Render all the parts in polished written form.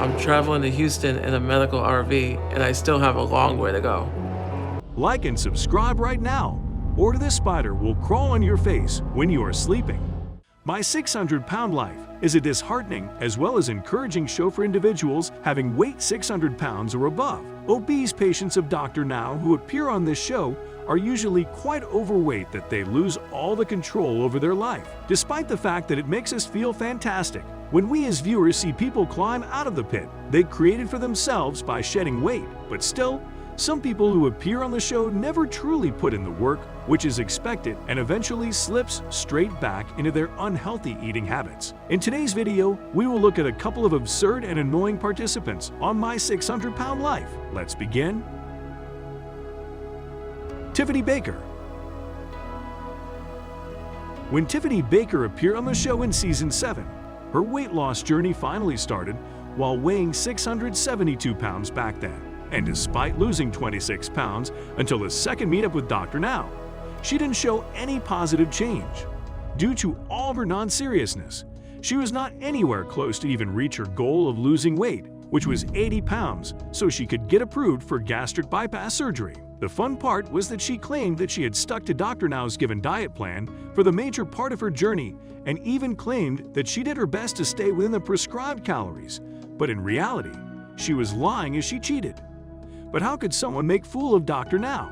I'm traveling to Houston in a medical RV, and I still have a long way to go. Like and subscribe right now, or this spider will crawl on your face when you are sleeping. My 600-Pound Life is a disheartening as well as encouraging show for individuals having weight 600 pounds or above. Obese patients of Dr. Now who appear on this show are usually quite overweight that they lose all the control over their life, despite the fact that it makes us feel fantastic when we as viewers see people climb out of the pit they created for themselves by shedding weight. But still, some people who appear on the show never truly put in the work which is expected and eventually slips straight back into their unhealthy eating habits. In today's video, we will look at a couple of absurd and annoying participants on My 600-Pound Life. Let's begin. Tiffany Baker. When Tiffany Baker appeared on the show in Season 7, her weight loss journey finally started while weighing 672 pounds back then. And despite losing 26 pounds until the second meetup with Dr. Now, she didn't show any positive change. Due to all of her non-seriousness, she was not anywhere close to even reach her goal of losing weight, which was 80 pounds, so she could get approved for gastric bypass surgery. The fun part was that she claimed that she had stuck to Dr. Now's given diet plan for the major part of her journey and even claimed that she did her best to stay within the prescribed calories. But in reality, she was lying as she cheated. But how could someone make fool of Dr. Now?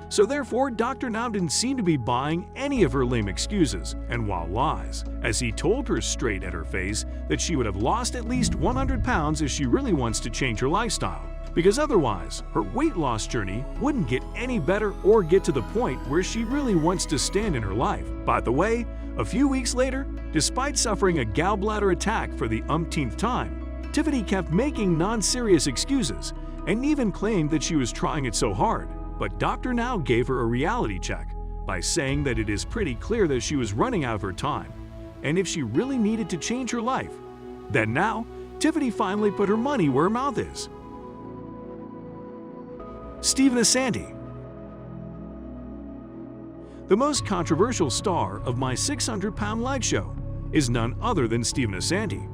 So therefore, Dr. Now didn't seem to be buying any of her lame excuses and wild lies, as he told her straight at her face that she would have lost at least 100 pounds if she really wants to change her lifestyle, because otherwise, her weight loss journey wouldn't get any better or get to the point where she really wants to stand in her life. By the way, a few weeks later, despite suffering a gallbladder attack for the umpteenth time, Tiffany kept making non-serious excuses and even claimed that she was trying it so hard. But Dr. Now gave her a reality check by saying that it is pretty clear that she was running out of her time, and if she really needed to change her life, then now Tiffany finally put her money where her mouth is. Steven Assanti. The most controversial star of My 600-Pound Life show is none other than Steven Assanti.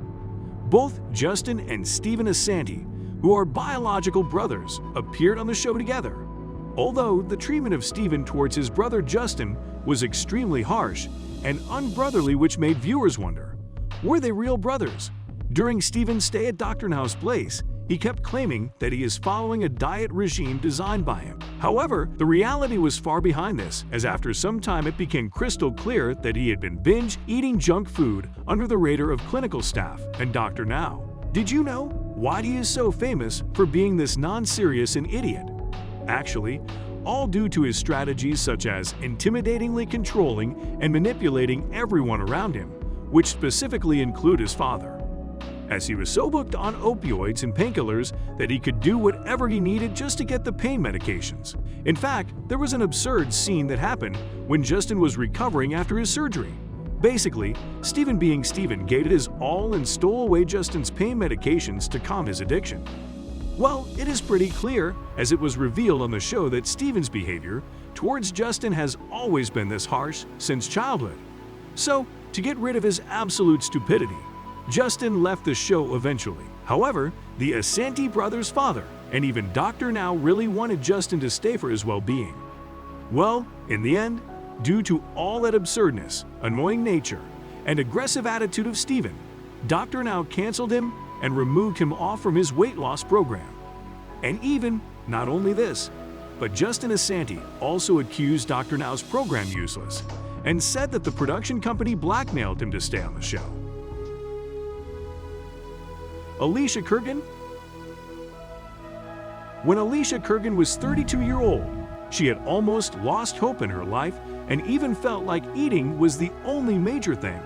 Both Justin and Steven Assanti, who are biological brothers, appeared on the show together. Although the treatment of Steven towards his brother Justin was extremely harsh and unbrotherly, which made viewers wonder, were they real brothers? During Steven's stay at Dr. Now's place, he kept claiming that he is following a diet regime designed by him. However, the reality was far behind this, as after some time it became crystal clear that he had been binge eating junk food under the radar of clinical staff and Dr. Now. Did you know why he is so famous for being this non-serious and idiot? Actually, all due to his strategies such as intimidatingly controlling and manipulating everyone around him, which specifically include his father, as he was so hooked on opioids and painkillers that he could do whatever he needed just to get the pain medications. In fact, there was an absurd scene that happened when Justin was recovering after his surgery. Basically, Steven being Steven gave it his all and stole away Justin's pain medications to calm his addiction. Well, it is pretty clear, as it was revealed on the show, that Steven's behavior towards Justin has always been this harsh since childhood. So, to get rid of his absolute stupidity, Justin left the show eventually. However, the Assanti brothers' father and even Dr. Now really wanted Justin to stay for his well-being. Well, in the end, due to all that absurdness, annoying nature, and aggressive attitude of Steven, Dr. Now canceled him and removed him off from his weight loss program. And even, not only this, but Justin Assanti also accused Dr. Now's program useless and said that the production company blackmailed him to stay on the show. Alicia Kurgan. When Alicia Kurgan was 32-year-old, she had almost lost hope in her life and even felt like eating was the only major thing,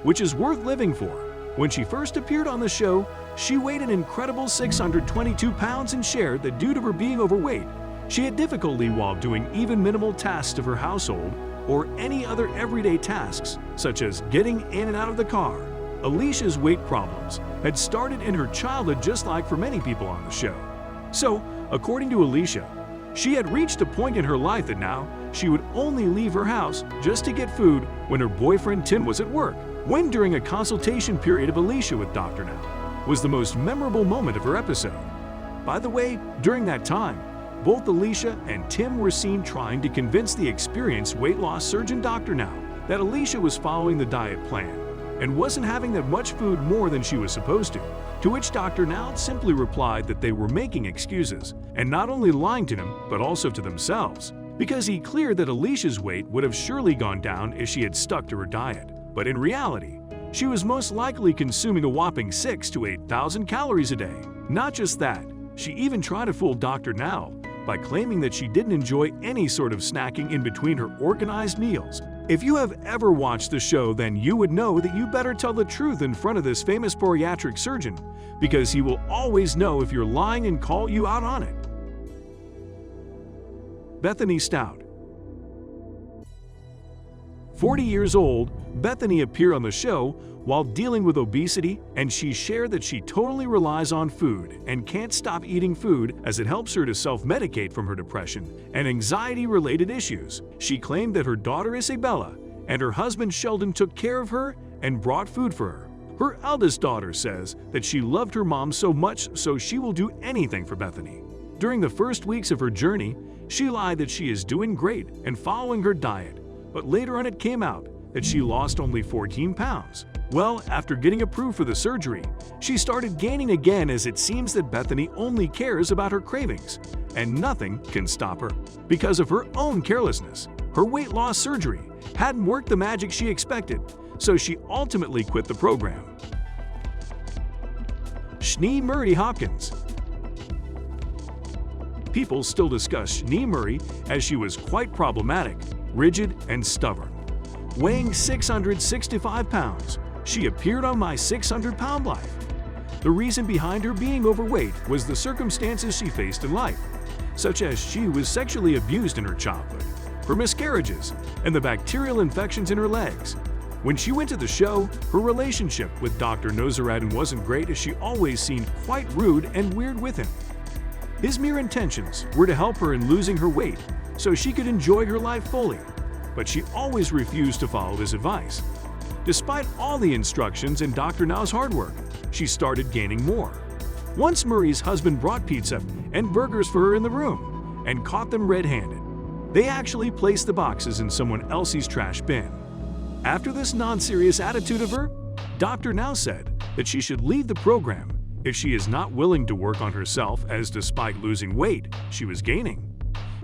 which is worth living for. When she first appeared on the show, she weighed an incredible 622 pounds and shared that due to her being overweight, she had difficulty while doing even minimal tasks of her household or any other everyday tasks, such as getting in and out of the car. Alicia's weight problems had started in her childhood, just like for many people on the show. So, according to Alicia, she had reached a point in her life that now she would only leave her house just to get food when her boyfriend Tim was at work. When during a consultation period of Alicia with Dr. Now, was the most memorable moment of her episode. By the way, during that time, both Alicia and Tim were seen trying to convince the experienced weight loss surgeon Dr. Now that Alicia was following the diet plan and wasn't having that much food more than she was supposed to which Dr. Now simply replied that they were making excuses and not only lying to him but also to themselves, because he cleared that Alicia's weight would have surely gone down if she had stuck to her diet. But in reality, she was most likely consuming a whopping 6,000 to 8,000 calories a day. Not just that, she even tried to fool Dr. Now by claiming that she didn't enjoy any sort of snacking in between her organized meals. If you have ever watched the show, then you would know that you better tell the truth in front of this famous bariatric surgeon, because he will always know if you're lying and call you out on it. Bethany Stout. 40 years old, Bethany appeared on the show while dealing with obesity, and she shared that she totally relies on food and can't stop eating food as it helps her to self-medicate from her depression and anxiety-related issues. She claimed that her daughter Isabella and her husband Sheldon took care of her and brought food for her. Her eldest daughter says that she loved her mom so much, so she will do anything for Bethany. During the first weeks of her journey, she lied that she is doing great and following her diet, but later on it came out that she lost only 14 pounds. Well, after getting approved for the surgery, she started gaining again, as it seems that Bethany only cares about her cravings, and nothing can stop her. Because of her own carelessness, her weight loss surgery hadn't worked the magic she expected, so she ultimately quit the program. Schnee Murray Hopkins. People still discuss Schnee Murray as she was quite problematic, rigid, and stubborn. Weighing 665 pounds, she appeared on My 600 Pound Life. The reason behind her being overweight was the circumstances she faced in life, such as she was sexually abused in her childhood, her miscarriages, and the bacterial infections in her legs. When she went to the show, her relationship with Dr. Nozaradin wasn't great, as she always seemed quite rude and weird with him. His mere intentions were to help her in losing her weight so she could enjoy her life fully, but she always refused to follow his advice. Despite all the instructions and Dr. Now's hard work, she started gaining more. Once Murray's husband brought pizza and burgers for her in the room and caught them red-handed. They actually placed the boxes in someone else's trash bin. After this non-serious attitude of her, Dr. Now said that she should leave the program if she is not willing to work on herself, as despite losing weight, she was gaining.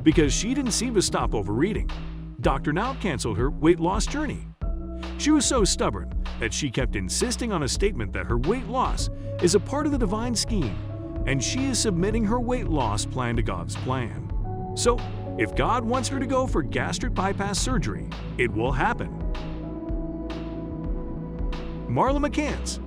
Because she didn't seem to stop overeating, Dr. Now canceled her weight loss journey. She was so stubborn that she kept insisting on a statement that her weight loss is a part of the divine scheme, and she is submitting her weight loss plan to God's plan. So, if God wants her to go for gastric bypass surgery, it will happen. Marla McCants.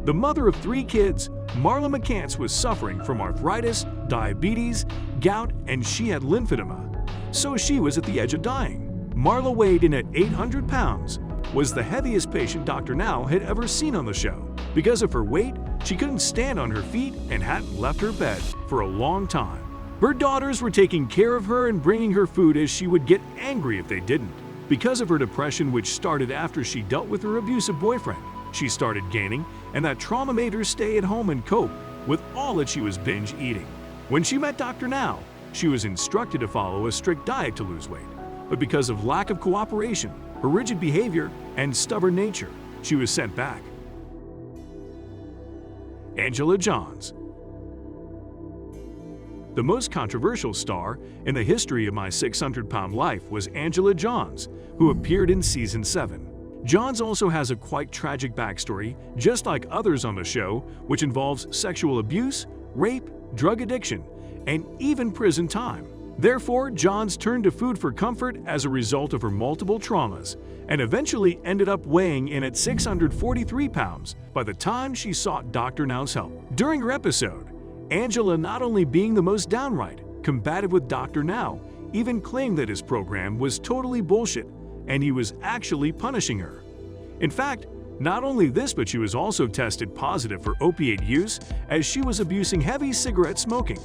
The mother of 3 kids, Marla McCants was suffering from arthritis, diabetes, gout, and she had lymphedema, so she was at the edge of dying. Marla weighed in at 800 pounds, was the heaviest patient Dr. Now had ever seen on the show. Because of her weight, she couldn't stand on her feet and hadn't left her bed for a long time. Her daughters were taking care of her and bringing her food, as she would get angry if they didn't. Because of her depression, which started after she dealt with her abusive boyfriend, she started gaining, and that trauma made her stay at home and cope with all that she was binge eating. When she met Dr. Now, she was instructed to follow a strict diet to lose weight. But because of lack of cooperation, her rigid behavior, and stubborn nature, she was sent back. Angela Johns. The most controversial star in the history of My 600 Pound Life was Angela Johns, who appeared in Season 7. Johns also has a quite tragic backstory, just like others on the show, which involves sexual abuse, rape, drug addiction, and even prison time. Therefore, Johns turned to food for comfort as a result of her multiple traumas, and eventually ended up weighing in at 643 pounds by the time she sought Dr. Now's help. During her episode, Angela, not only being the most downright combative with Dr. Now, even claimed that his program was totally bullshit and he was actually punishing her. In fact, not only this, but she was also tested positive for opiate use, as she was abusing heavy cigarette smoking.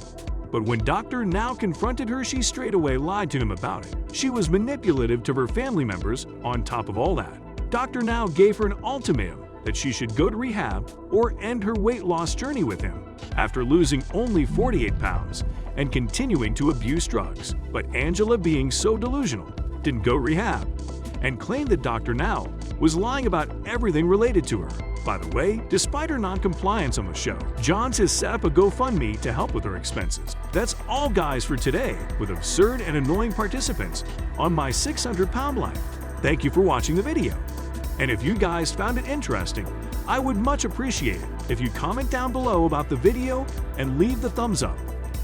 But when Dr. Now confronted her, she straight away lied to him about it. She was manipulative to her family members on top of all that. Dr. Now gave her an ultimatum that she should go to rehab or end her weight loss journey with him after losing only 48 pounds and continuing to abuse drugs. But Angela, being so delusional, didn't go rehab and claimed that Dr. Now was lying about everything related to her. By the way, despite her non-compliance on the show, Johns has set up a GoFundMe to help with her expenses. That's all, guys, for today with absurd and annoying participants on My 600 Pound Life. Thank you for watching the video. And if you guys found it interesting, I would much appreciate it if you comment down below about the video and leave the thumbs up.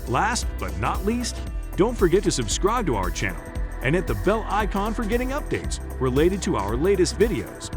Last but not least, don't forget to subscribe to our channel and hit the bell icon for getting updates related to our latest videos.